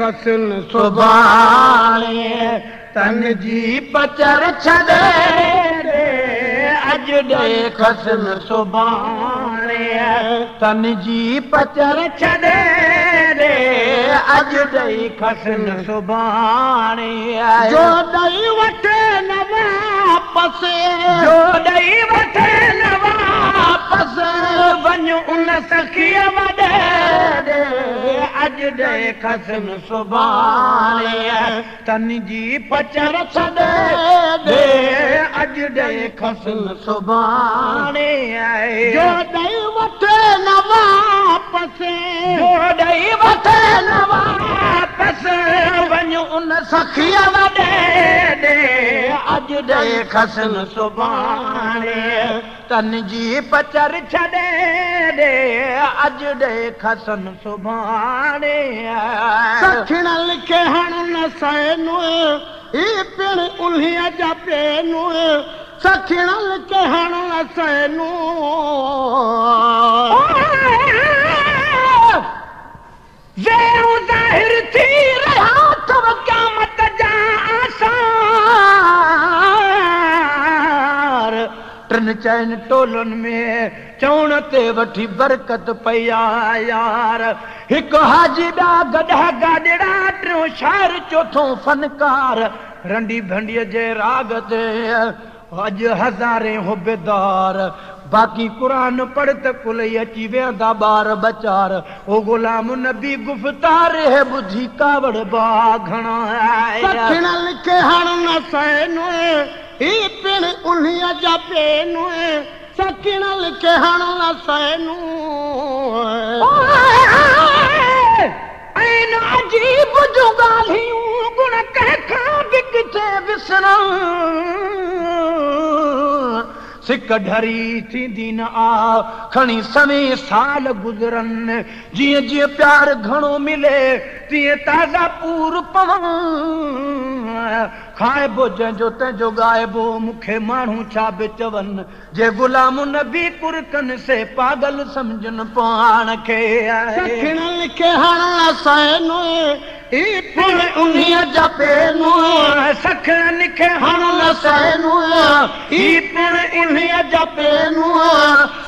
खसन सुभाणे तन जी पचर छॾे रे अज ॾे खसन सुभाणे तन जी पचर छॾे रे अज ॾे खसन सुभाणे जो ॾई वठे न वापस जो ॾई वठे न वापस वञ उन सखीअ वॾे रे अज ॾे खसन सुभाणे तन जी पचर छॾे रे अज ॾे खसन सुभाणे जो ॾई वठे न वापस जो ॾई वठे न वापस वञ उन सखीअ वॾे रे अज ॾे खसन सुभाणे तन जी पचर छॾे रे अज ॾे खसन सुभाणे सखिण लिखे हण न सैनु ई पिण उन्हीअ जा पेनु सखिण लिखे हण न सैनु ज़ेऊ ज़ाहिर थी रहा अथव क़यामत जा आसार टिन चइनि टोलनि में चवण ते वठी बरकत पई आहे यार हिकु हाजी ॿिया गॾा गाॾड़ा टियों शाइर चोथों फनकार रंडी भंडीअ जे राग ते अॼु हज़ारे हो बेदार बाक़ी क़ुरान पढ़ त कुल अची वेंदा ॿार बचार ओ गुलाम नबी गुफ़्तार है ॿुधी कावड़ बा घणा सखिण लिखे हण न सैनु ई पिण उन्हीअ जा पेनु सखिण लिखे हण न सैनु ऐं अजीब जूं ॻाल्हियूं गुण कंहिंखां बि किथे विसरूं सिक ढरी थींदी न आ खणी समय साल गुज़रनि जीअं जीअं प्यार घणो मिले तीअं ताज़ा पूर पवनि खाइबो जंहिंजो तंहिंजो ॻाइबो मूंखे माण्हू छा बि चवनि जे गुलाम नबी कुरकनि से पागल सम्झनि पाण खे सखिण लिखे हण सैनु ई पिण उन्हीअ जा पेनु सखिण लिखे हण सैनु ई पिण उन्हीअ जा पेनु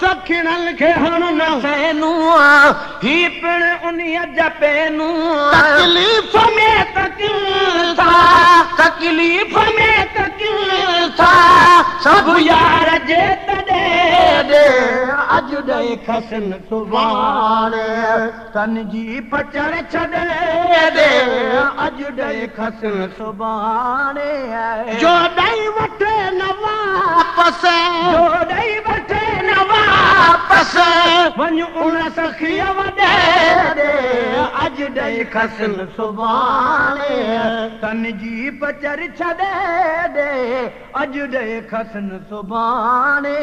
सखिण लिखे हण सैनु ई पिण उन्हीअ जा पेनु तकलीफ़ में तकलीफ़ तकलीफ़ में तकलीफ़ सब यार जे तॾे रे अज ॾे खसन सुभाणे तन जी पचर छॾे रे अज ॾे खसन सुभाणे जो ॾई वठे न वापस जो ॾई वठे न वापस वञ उन सखीअ वॾे रे अज ॾे खसन सुभाणे तन जी पचर छॾे रे अज ॾे खसन सुभाणे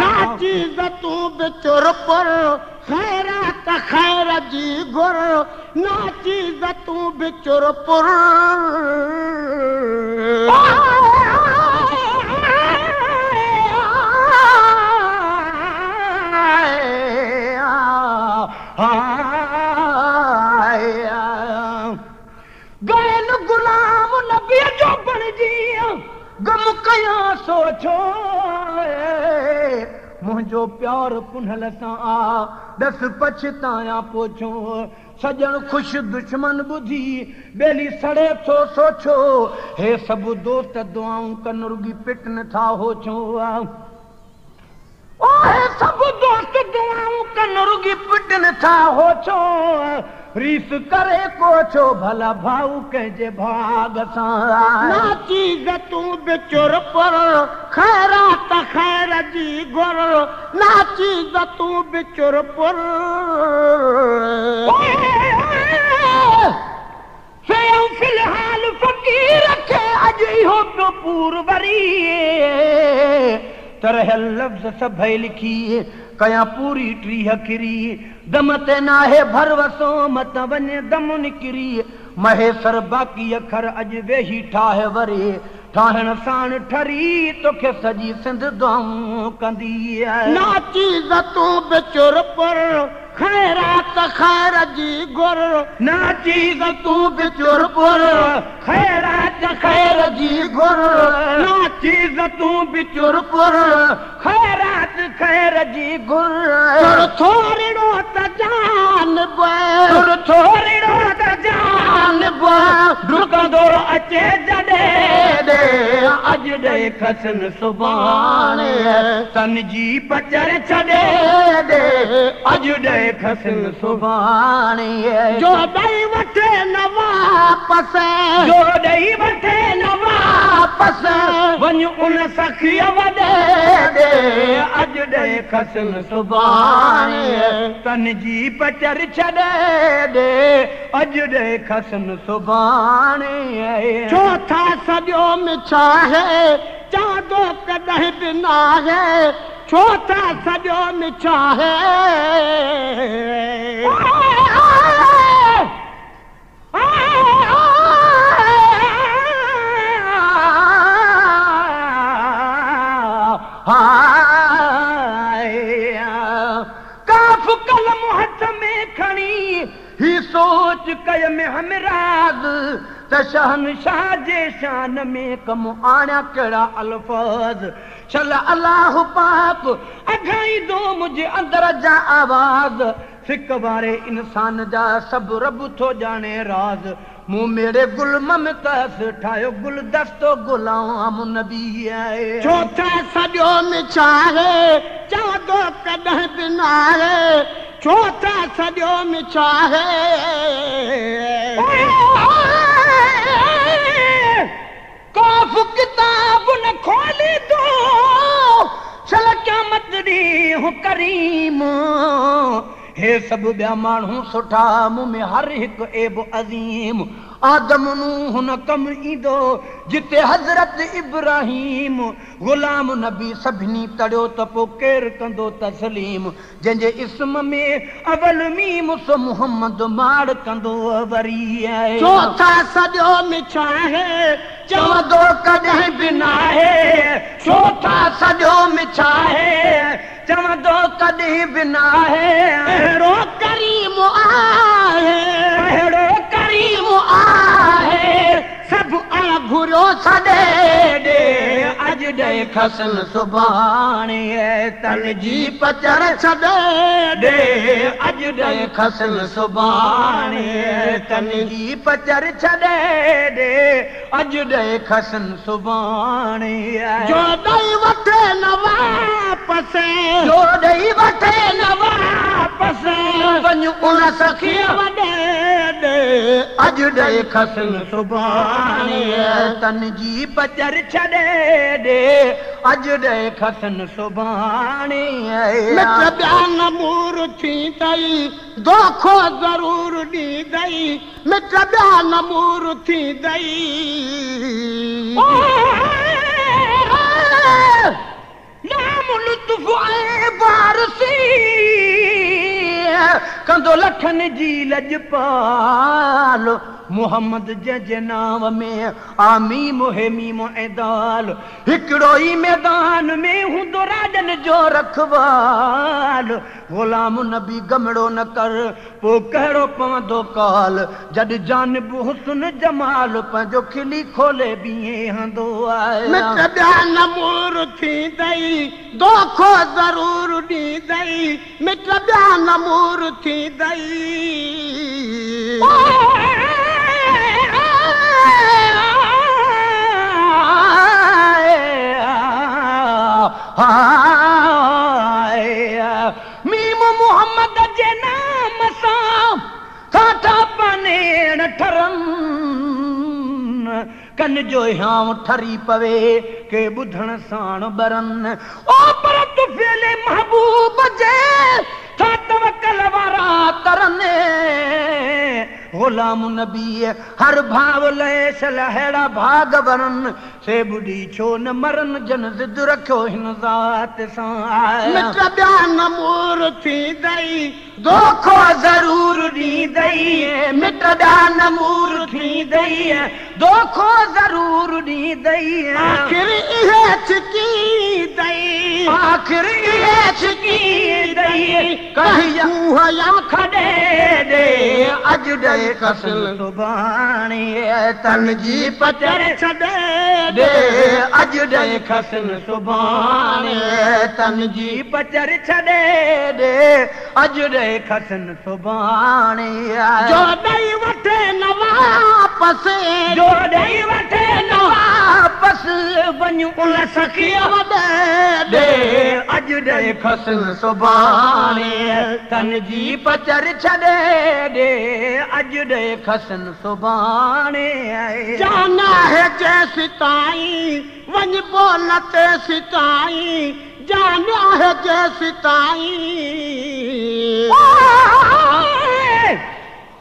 नाची तूं बिचुर पुर खैरात खैर जी गुर नाची तूं बिचुर पुर गैन गुलाम नबी जो बणजी गम कयां सोचो मुंहिंजो प्यार पुनल सां आ दस पछताया पोछो सजण खुश दुश्मन बुधी बेली सड़े थो सोचो हे सब दोस्त दुआऊं कन रुगी पिट न था होचो ओ हे सब दोस्त दुआऊं कन रुगी पिट न था होचो रीस करे कोचो भला भाऊ कंहिंजे भाग सां नाची तूं बिचुर पर खैरात खैर जी गुर नाची तूं बिचुर पर फिलहाल फ़कीर खे अॼु इहो पियो पूर वरी तरह लफ़्ज़ सभई लिखी कया पूरी टीह किरी दम ते नाहे भरवसो मत वञे दम निकिरी महेसर बाक़ी अखर अॼु वेही ठाहे वरे ठाहिण साण ठरी तोखे सॼी सिंध दुआऊं कंदी आहे ना चीज़ तूं बिचुर पुर खैरात खैर जी गुर ना चीज़ तूं बिचुर पुर खैरात खैर जी गुर ना चीज़ तूं बिचुर पुर खैरात खैर जी गुर थोरिड़ो त जान तुर थोरिड़ो त जान डुकंदो अचे जॾहिं अॼु ॾे खसन सुभाणे तन जी पचर छॾे अॼु ॾे खसन सुभाणे जो ॾई वठे न वापस जो ॾई वठे न वापस वञ उन सखीअ वॾे अॼु ॾे खसन सुभाणे तन जी पचर छॾे अॼु ॾे खसन सुभाणे छो था सॼो मिछा है चादो कॾहिं बि न आहे छो था सॼो मिछा है काफ कलम हथ में खणी ही सोच कय में हमराज त शहनशाह जे शान में कम आणिया कहिड़ा अल्फाज़ चल अल्लाह पाक अघाई दो मुझे अंदर जा आवाज़ फिक वारे इंसान जा सब रब थो जाने राज मूं मेरे गुल ममताज़ ठाहियो गुलदस्तो गुलाम नबी आहे छो था सॼो मिछा है चादो कॾहिं बि न आहे छो था सॼो मिछा है काफ किताब न खोली दो चल क़यामत ॾींहुं करीम हे सब ॿिया माण्हू सुठा मूं में हर हिकु एब अज़ीम आदम नूह न कम ईंदो जिते हज़रत इब्राहीम गुलाम नबी सभिनी तड़ियो त पोइ केरु कंदो तस्लीम जंहिंजे इस्म में अवल मीम सो मुहम्मद माड़ कंदो वरी आहे छो था सॼो मिछा है चवंदो कॾहिं बि न आहे छो था सॼो मिछा है चवंदो कॾहिं बि न आहे अहिड़ो करीम आहे अहिड़ो करीम आहे सभु घुरियो छॾे अॼु ॾे खसन सुभाणे तन जी पचर छॾे अॼु ॾे खसन सुभाणे तन जी पचर छॾे अॼु ॾे खसन सुभाणे जो ॾई वठे न वापस जो ॾई वठे न वापस वञ उन सखीअ वॾे अॼु ॾे खसन सुभाणे तन जी पचर छॾे अॼु ॾे खसन सुभाणे मिट ॿिया नमूर थींदई दोखो ज़रूर ॾींदई मिट ॿिया नमूर थींदई नाम लुत्फ़ ऐं वारसी कंदो लखनि जी लॼपाल मुहम्मद जे नाम में आमीम हेमीम ऐं दाल हिकिड़ो ई मैदान में हूंदो राजन जो रखवाल गुलाम नबी गमड़ो न कर पोइ कहिड़ो पवंदो काल जॾहिं जानब हुस्न जमाल पंहिंजो खिली खोले बीहंदो आहे मिट ॿिया नमूर थींदई दोखो ज़रूर ॾींदई मिट ॿिया नमूर थींदई मीम मुहम्मद जे नाम सां ठाठा पनेण ठरन कन जो ह्यांव ठरी पवे के ॿुधण साण बरन ओ पर तू फेले महबूब जे था तवकल वारा तरन गुलाम नबी हर भाव लैस लहड़ा भाग वरन से बुढ़ी छो न मरन जन जिद रखो हिन ज़ात सां मिट ॿिया नमूर थी दई दोखो जरूर दी दई मिट दा नमूर थी दई दोखो जरूर दी दई आखिर इहे छिकी दई आखिर इहे छिकी दई कहिया या खड़े दे अज दे कसल सुभाणे तन जी पचर छॾे दे अज दे खसन सुभाणे तन जी पचर छड़े दे अज दे खसन सुभाणे जो ॾेई वठे न वापस जो ॾेई वठे न वापस वञ उन सखीअ वॾे दे अज दे खसन सुभाणे तन जी पचर छड़े दे अज दे खसन सुभाणे जाना है जैसी ताई वञ बोल ते सिताई जाना है जैसी ताई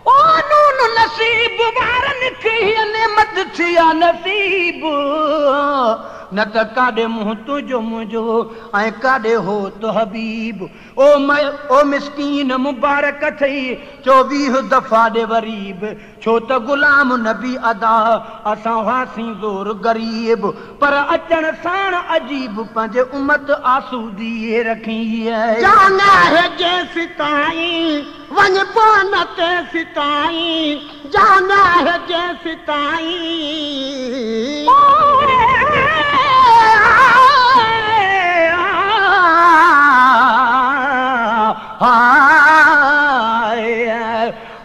ओ नून नसीब वारन खे नेमत थिया नसीब न त काॾे मुंहुं तुंहिंजो मुंहिंजो ऐं काॾे हो तो हबीब ओ मिस्कीन मुबारक थई 24 दफ़ा ॾे वरीब छो त गुलाम नबी अदा असां हुआसीं ज़ोर गरीब पर अचण साण अजीब पंहिंजे उमत आसूदी रखी जाना है जैसी ताई वञ बोल ते सिताई जाना है जैसी ताई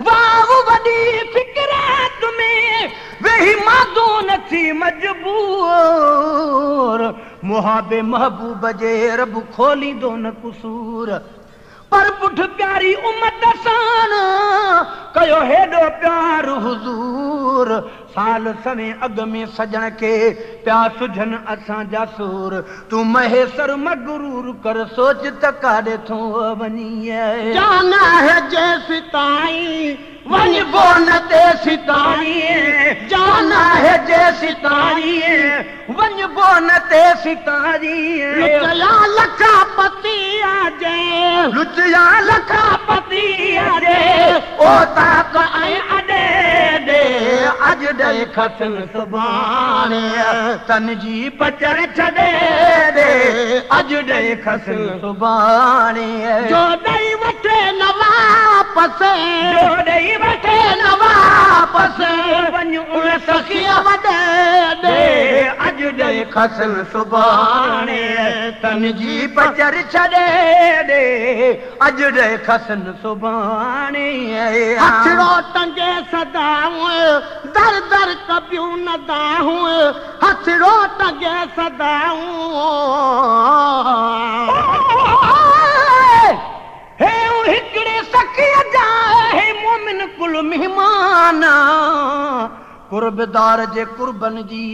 वाह वॾी फिक्रात में वेही मादो न थी मजबूर मुहाबे महबूब जे रब खोलींदो न कुसूर पर पुठ प्यारी उमत सां कयो हेॾो प्यार हुज़ूर साल सवे अग में सजण के प्या सुझन असांजा सूर तूं महेसर मगरूर कर सोच त काॾे थो वञी जाना है जैसी ताई वञ बोन ते सिताई जाना है जैसी ताई वञ बोन ते सिताई लुचया लखा पति आजे लुचया लखा पति आजे ओ ताक ऐं अॾे दे अज दे खसन सुभाणे तन जी पचर छॾे दे अज दे खसन सुभाणे जो ॾेई वठे न वापस जो ॾेई वठे न वापस वञ उन सखीअ वॾे दे अज दे खसन सुभाणे तन जी पचर छॾे दे अज दे खसन सुभाणे हथड़ो टंगे सदाऊं दर दर कबियूं न दाहूं हथड़ो टंगे सदाऊं हे हिकिड़े सखीअ जा हे मोमिन कुल मेहमान कुर्बदार जे कुर्बन जी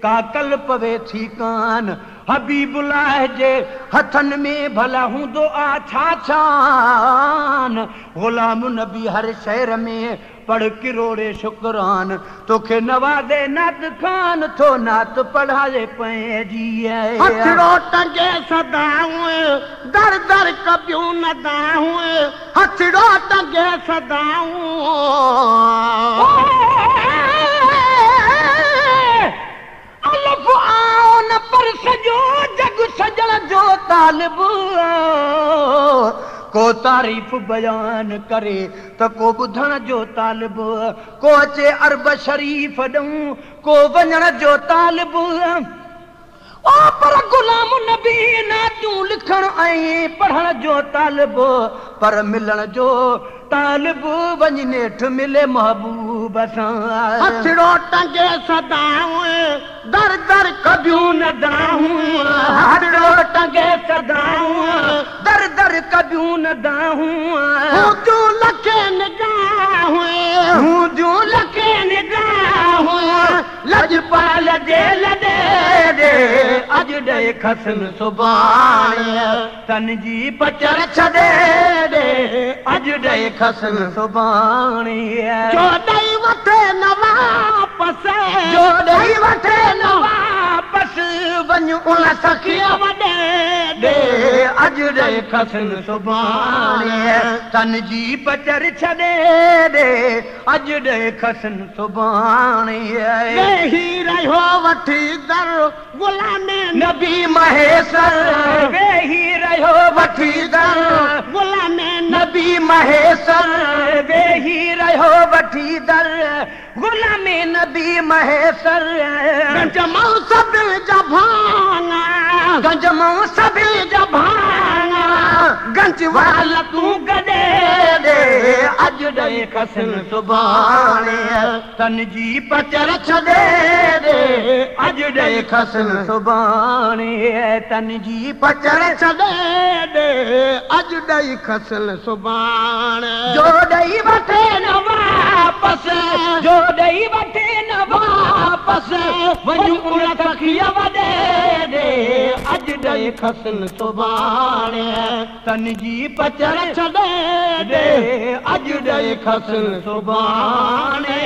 का कल पवे थी कान हबीबुल्लाह जे हथन में भला हूंदो आ छा छान गुलाम नबी हर शहर में पढ़ किरोड़े शुक्रान तोखे नवाज़े नात खान थो नात पढ़ाए पंहिंजी हथड़ो टंगे सदाऊं दर दर कबियूं न दाहूं हथड़ो टंगे सदाऊं अलफ आओ न पर सजो जग सजण जो तालिब को तारीफ़ बयान करे त को ॿुधण जो तालिब को अचे अरब शरीफ़ ॾऊं को वञण जो तालिब ओ पर गुलाम नबी नातियूं लिखण ऐं पढ़ण जो तालिब पर मिलण जो तालिब वञ नेठ मिले महबूब सां हथड़ो टंगे सदाऊं दर दर कबियूं न दाहूं हथड़ो टंगे सदाऊं दर दर कबियूं न दाहूं तूं लखे निगाहूं हूं लखे निगाहूं लजपाल जे लॾे दे अज दे खसन सुभाणे तन जी पचर छदे दे अज दे खसन सुभाणे जो दई वठे न वापस जो दई वठे न वापस वञ उन सखिया वॾे दे अज दे खसन सुभाणे तन जी पचर छदे दे अज दे खसन सुभाणे वेही रहियो वठी दर गुलामे नबी महेसर वेही रहियो वठी दर गुलामे नबी महेसर वेही रहियो वठी दर गुलामे नबी महेसर गंजमऊ सभिल जभाना गंजमऊ सभिल जभाना गंज वाल तूं गॾे दे अज दे खसन सुभाणे तन जी पचर छॾे दे अज दे खसन सुभाणे तन जी पचर छॾे दे अज ॾई खसल सुभाणे जो ॾई वठे न वापस जो ॾई वठे न वापस वञ उन सखिया वॾे दे अज ॾई खसन सुभाणे तन जी पचर छॾे दे अज ॾई खसन सुभाणे